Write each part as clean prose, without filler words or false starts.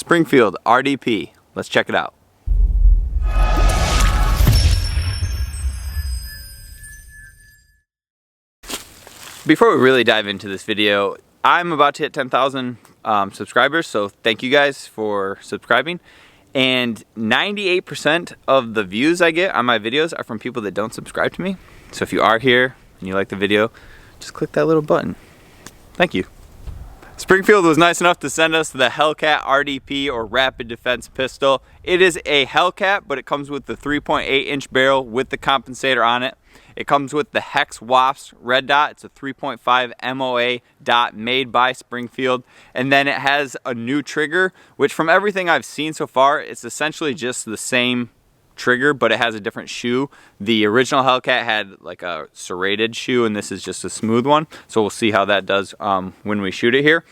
Springfield RDP. Let's check it out. Before we really dive into this video, I'm about to hit 10,000 subscribers, so thank you guys for subscribing. And 98% of the views I get on my videos are from people that don't subscribe to me. So if you are here and you like the video, just click that little button. Thank you. Springfield was nice enough to send us the Hellcat RDP, or Rapid Defense Pistol. It is a Hellcat, but it comes with the 3.8-inch barrel with the compensator on it. It comes with the Hex Wasp red dot. It's a 3.5 MOA dot made by Springfield. And then it has a new trigger, which from everything I've seen so far, it's essentially just the same trigger, but it has a different shoe. The original Hellcat had like a serrated shoe, and this is just a smooth one. So we'll see how that does when we shoot it here.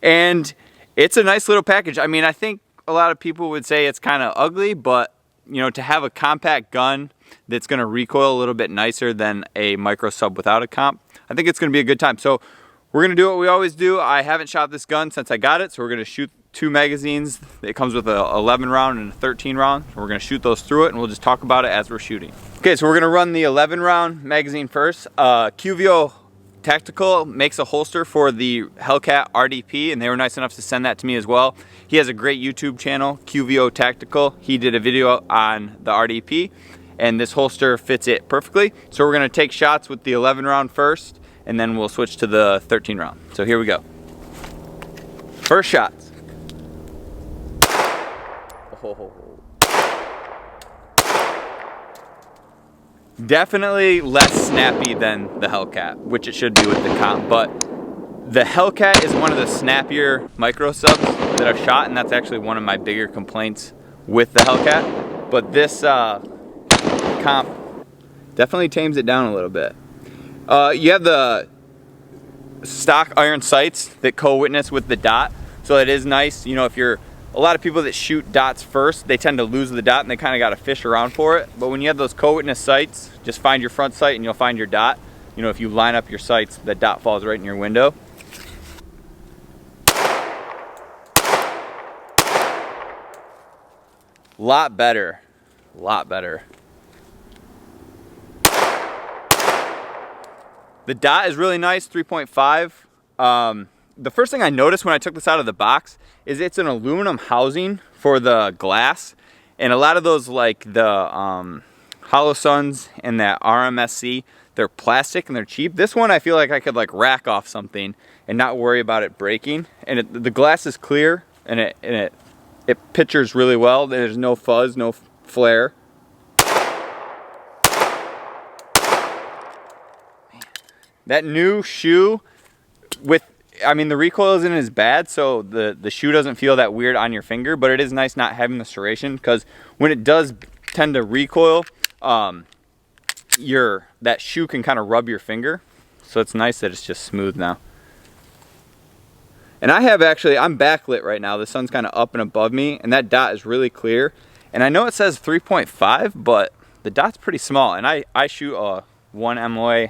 And it's a nice little package. I mean, I think a lot of people would say it's kind of ugly, but you know, to have a compact gun that's going to recoil a little bit nicer than a micro sub without a comp, I think it's going to be a good time. So we're going to do what we always do. I haven't shot this gun since I got it, so we're going to shoot 2 magazines. It comes with a 11 round and a 13 round. We're going to shoot those through it, and we'll just talk about it as we're shooting. Okay, so we're going to run the 11 round magazine first. QVO Tactical makes a holster for the Hellcat RDP, and they were nice enough to send that to me as well. He has a great YouTube channel, QVO Tactical. He did a video on the RDP, and this holster fits it perfectly. So we're gonna take shots with the 11 round first, and then we'll switch to the 13 round. So here we go. First shots. Oh. Definitely less snappy than the Hellcat, which it should be with the comp, but the Hellcat is one of the snappier micro subs that I've shot, and that's actually one of my bigger complaints with the Hellcat. But this comp definitely tames it down a little bit. You have the stock iron sights that co-witness with the dot, so it is nice. You know, if you're a lot of people that shoot dots first, they tend to lose the dot and they kind of got to fish around for it. But when you have those co-witness sights, just find your front sight and you'll find your dot. You know, if you line up your sights, the dot falls right in your window. Lot better, lot better. The dot is really nice, 3.5. The first thing I noticed when I took this out of the box is it's an aluminum housing for the glass, and a lot of those, like the Holosuns and that RMSC, they're plastic and they're cheap. This one I feel like I could like rack off something and not worry about it breaking. And the glass is clear, and it pictures really well. There's no fuzz, no flare. That new shoe with, I mean, the recoil isn't as bad, so the shoe doesn't feel that weird on your finger, but it is nice not having the serration, because when it does tend to recoil, that shoe can kind of rub your finger. So it's nice that it's just smooth now. And I'm backlit right now. The sun's kind of up and above me, and that dot is really clear. And I know it says 3.5, but the dot's pretty small, and I shoot a 1 MOA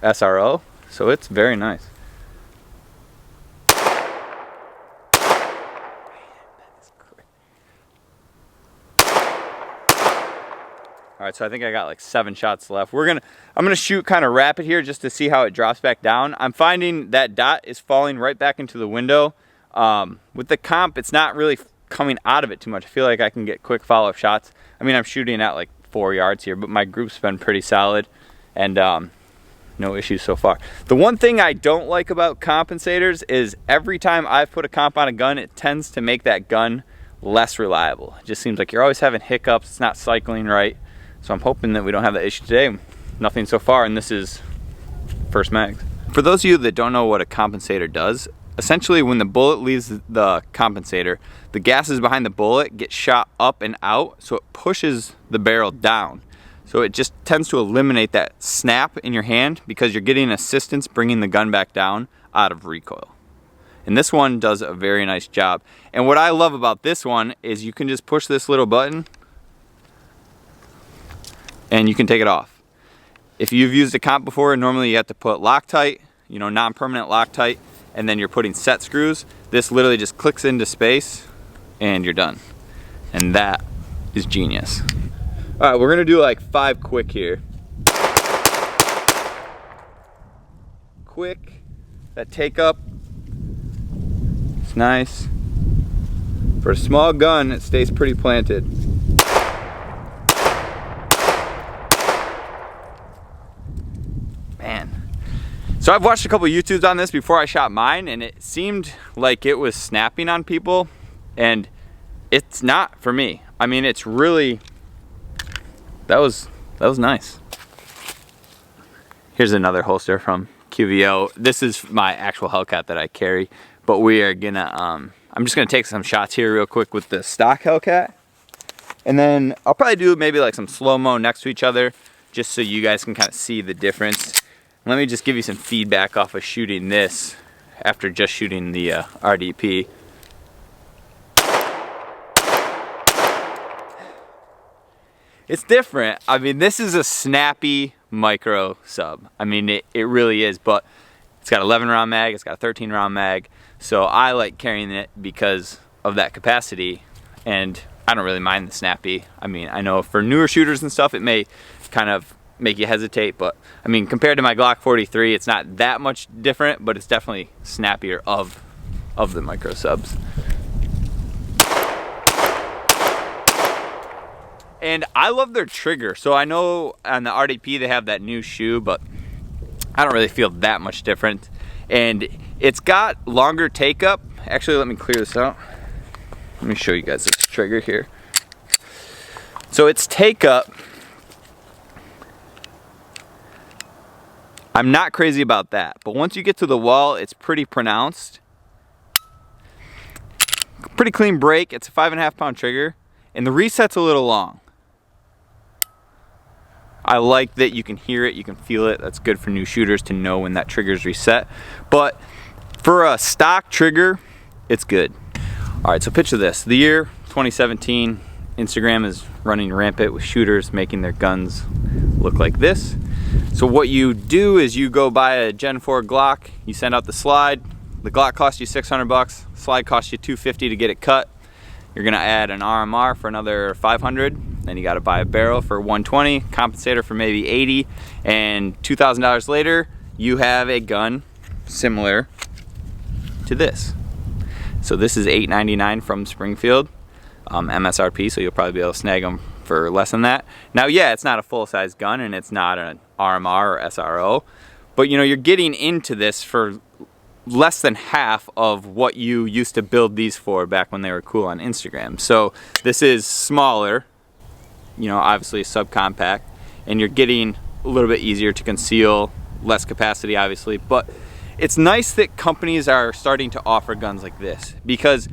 SRO, so it's very nice. All right, so I think I got like 7 shots left. I'm gonna shoot kind of rapid here just to see how it drops back down. I'm finding that dot is falling right back into the window. With the comp, it's not really coming out of it too much. I feel like I can get quick follow-up shots. I mean, I'm shooting at like 4 yards here, but my group's been pretty solid, and no issues so far. The one thing I don't like about compensators is every time I've put a comp on a gun, it tends to make that gun less reliable. It just seems like you're always having hiccups. It's not cycling right. So I'm hoping that we don't have that issue today. Nothing so far, and this is first mag. For those of you that don't know what a compensator does, essentially when the bullet leaves the compensator, the gases behind the bullet get shot up and out, so it pushes the barrel down. So it just tends to eliminate that snap in your hand, because you're getting assistance bringing the gun back down out of recoil. And this one does a very nice job. And what I love about this one is you can just push this little button and you can take it off. If you've used a comp before, normally you have to put Loctite, you know, non-permanent Loctite, and then you're putting set screws, this literally just clicks into space and you're done. And that is genius. All right, we're gonna do like 5 quick here. Quick, that take up, it's nice. For a small gun, it stays pretty planted. Man. So I've watched a couple YouTubes on this before I shot mine, and it seemed like it was snapping on people, and it's not for me. I mean, it's really, that was nice. Here's another holster from QVO. This is my actual Hellcat that I carry, but we are gonna, I'm just gonna take some shots here real quick with the stock Hellcat. And then I'll probably do maybe like some slow-mo next to each other, just so you guys can kind of see the difference. Let me just give you some feedback off of shooting this after just shooting the RDP. It's different. I mean, this is a snappy micro sub. I mean, it really is, but it's got 11 round mag, it's got a 13 round mag. So I like carrying it because of that capacity, and I don't really mind the snappy. I mean, I know for newer shooters and stuff, it may kind of make you hesitate, but I mean, compared to my Glock 43, it's not that much different, but it's definitely snappier of the micro subs. And I love their trigger. So I know on the RDP they have that new shoe, but I don't really feel that much different. And it's got longer take up. Actually, let me clear this out. Let me show you guys this trigger here. So its take up, I'm not crazy about that, but once you get to the wall, it's pretty pronounced. Pretty clean break. It's a 5.5 pound trigger, and the reset's a little long. I like that you can hear it, you can feel it. That's good for new shooters to know when that trigger's reset. But for a stock trigger, it's good. All right, so picture this. The year 2017, Instagram is running rampant with shooters making their guns look like this. So what you do is you go buy a Gen 4 Glock, you send out the slide. The Glock costs you 600 bucks, slide costs you 250 to get it cut. You're gonna add an RMR for another 500. Then you gotta buy a barrel for 120, compensator for maybe 80, and $2,000 later, you have a gun similar to this. So this is $899 from Springfield, MSRP, so you'll probably be able to snag them for less than that. Now, yeah, it's not a full-size gun, and it's not an RMR or SRO, but you know, you're getting into this for less than half of what you used to build these for back when they were cool on Instagram. So this is smaller, you know, obviously subcompact, and you're getting a little bit easier to conceal, less capacity obviously, but it's nice that companies are starting to offer guns like this, because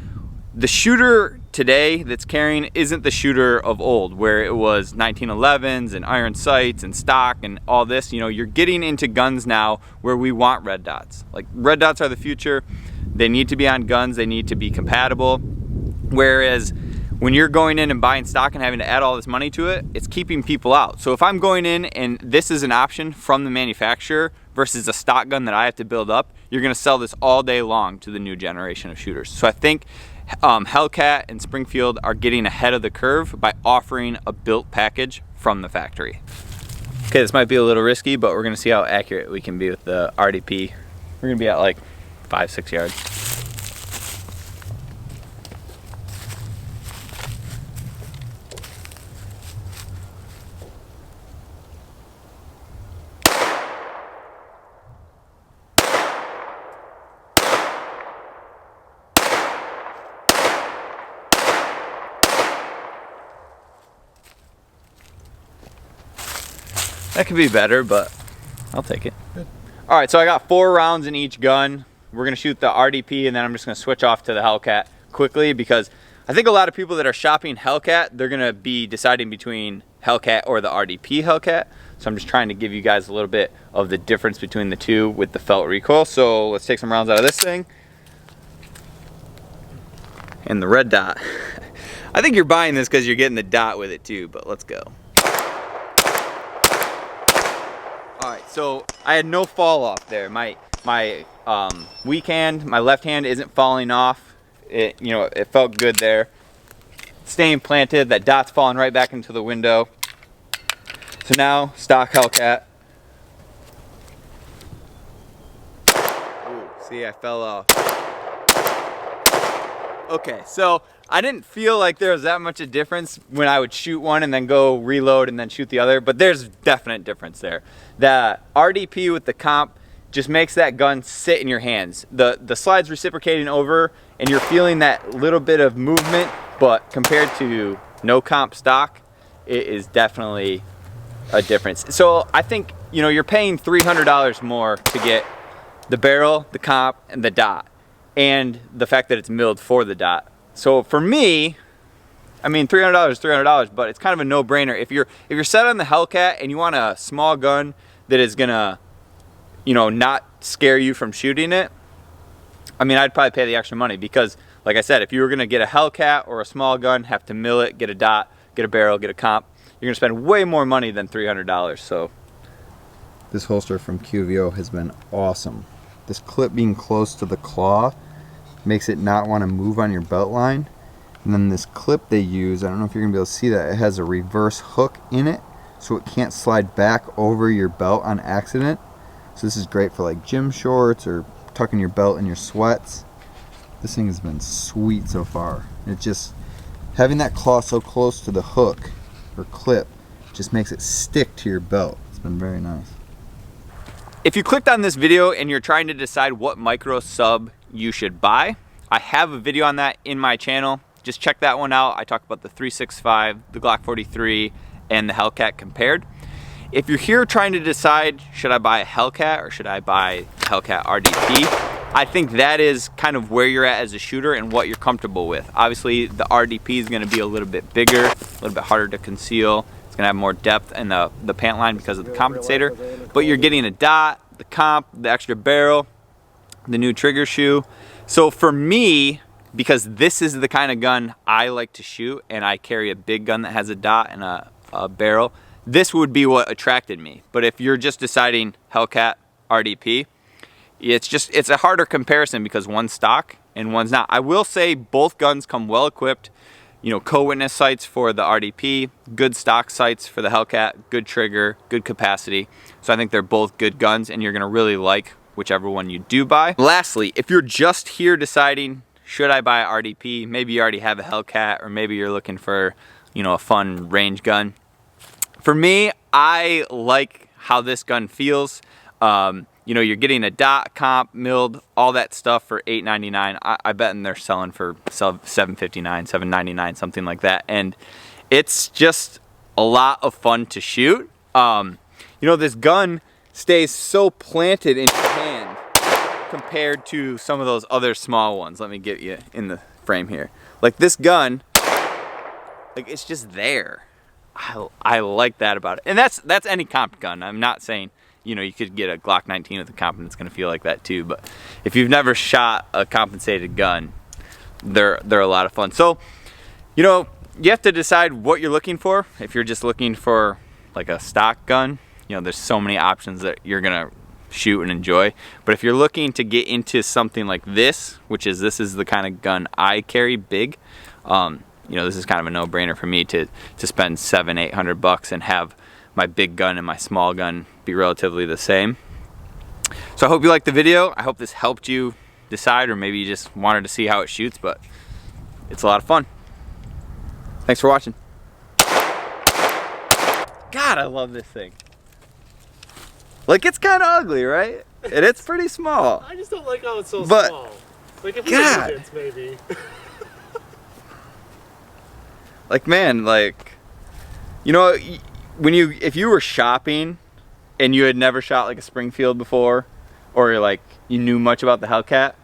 the shooter today that's carrying isn't the shooter of old, where it was 1911s and iron sights and stock and all this. You know, you're getting into guns now where we want red dots. Like, red dots are the future. They need to be on guns, they need to be compatible. Whereas when you're going in and buying stock and having to add all this money to it, it's keeping people out. So if I'm going in and this is an option from the manufacturer versus a stock gun that I have to build up, you're gonna sell this all day long to the new generation of shooters. So I think Hellcat and Springfield are getting ahead of the curve by offering a built package from the factory. Okay, this might be a little risky, but we're gonna see how accurate we can be with the RDP. We're gonna be at like 5-6 yards. That could be better, but I'll take it. Good. All right, so I got 4 rounds in each gun. We're gonna shoot the RDP, and then I'm just gonna switch off to the Hellcat quickly, because I think a lot of people that are shopping Hellcat, they're gonna be deciding between Hellcat or the RDP Hellcat. So I'm just trying to give you guys a little bit of the difference between the two with the felt recoil. So let's take some rounds out of this thing. And the red dot. I think you're buying this because you're getting the dot with it too, but let's go. All right, so I had no fall off there. My weak hand. My left hand isn't falling off. It, you know, it felt good there. Staying planted, that dot's falling right back into the window. So now, stock Hellcat. Ooh, see, I fell off. Okay, so I didn't feel like there was that much of difference when I would shoot one and then go reload and then shoot the other, but there's definite difference there. The RDP with the comp just makes that gun sit in your hands. The slide's reciprocating over and you're feeling that little bit of movement, but compared to no comp stock, it is definitely a difference. So I think, you know, you're paying $300 more to get the barrel, the comp, and the dot, and the fact that it's milled for the dot. So for me, I mean, $300 is $300, but it's kind of a no-brainer. If you're set on the Hellcat and you want a small gun that is gonna, you know, not scare you from shooting it, I mean, I'd probably pay the extra money because, like I said, if you were gonna get a Hellcat or a small gun, have to mill it, get a dot, get a barrel, get a comp, you're gonna spend way more money than $300. So this holster from QVO has been awesome. This clip being close to the claw makes it not want to move on your belt line. And then this clip they use, I don't know if you're gonna be able to see that, it has a reverse hook in it so it can't slide back over your belt on accident. So this is great for like gym shorts or tucking your belt in your sweats. This thing has been sweet so far. It just, having that claw so close to the hook or clip just makes it stick to your belt. It's been very nice. if you clicked on this video and you're trying to decide what micro sub you should buy, I have a video on that in my channel. Just check that one out. I talk about the 365, the Glock 43, and the Hellcat compared. If you're here trying to decide, should I buy a Hellcat or should I buy Hellcat RDP? I think that is kind of where you're at as a shooter and what you're comfortable with. Obviously, the RDP is gonna be a little bit bigger, a little bit harder to conceal. It's gonna have more depth in the pant line because of the compensator, but you're getting a dot, the comp, the extra barrel, the new trigger shoe. So for me, because this is the kind of gun I like to shoot and I carry a big gun that has a dot and a barrel, this would be what attracted me. But if you're just deciding Hellcat RDP, it's a harder comparison because one's stock and one's not. I will say both guns come well equipped. You know, co-witness sights for the RDP, good stock sights for the Hellcat, good trigger, good capacity. So I think they're both good guns and you're gonna really like whichever one you do buy. Lastly, if you're just here deciding, should I buy RDP? Maybe you already have a Hellcat or maybe you're looking for, you know, a fun range gun. For me, I like how this gun feels. You know, you're getting a dot, comp, milled, all that stuff for $8.99. I bet they're selling for $7.59, $7.99, something like that. And it's just a lot of fun to shoot. You know, this gun stays so planted in your hand compared to some of those other small ones. Let me get you in the frame here. Like this gun, like it's just there. I like that about it. And that's any comp gun. I'm not saying, you know, you could get a Glock 19 with a comp and it's gonna feel like that too, but if you've never shot a compensated gun, they're a lot of fun. So, you know, you have to decide what you're looking for. If you're just looking for like a stock gun, you know, there's so many options that you're gonna shoot and enjoy. But if you're looking to get into something like this, this is the kind of gun I carry big, you know, this is kind of a no-brainer for me to spend $700-800 bucks and have my big gun and my small gun be relatively the same. So I hope you liked the video. I hope this helped you decide, or maybe you just wanted to see how it shoots, but it's a lot of fun. Thanks for watching. God, I love this thing. Like, it's kind of ugly, right? And it's pretty small. I just don't like how it's so small. Like, if God. it maybe. Like, man, like, you know, if you were shopping and you had never shot like a Springfield before, or like you knew much about the Hellcat,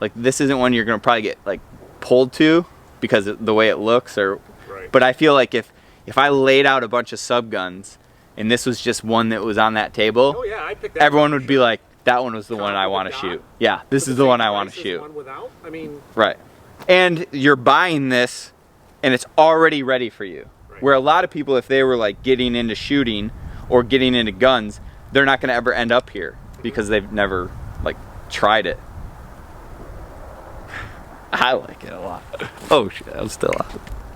like this isn't one you're gonna probably get like pulled to because of the way it looks, or. Right. But I feel like if I laid out a bunch of sub guns and this was just one that was on that table, oh, yeah, I'd pick that everyone would be like, that one was the one I want to shoot. Yeah, this is the one I want to shoot. One without? I mean, right. And you're buying this and it's already ready for you. Right. Where a lot of people, if they were like getting into shooting or getting into guns, they're not going to ever end up here because they've never like tried it. I like it a lot. Oh shit, I'm still out.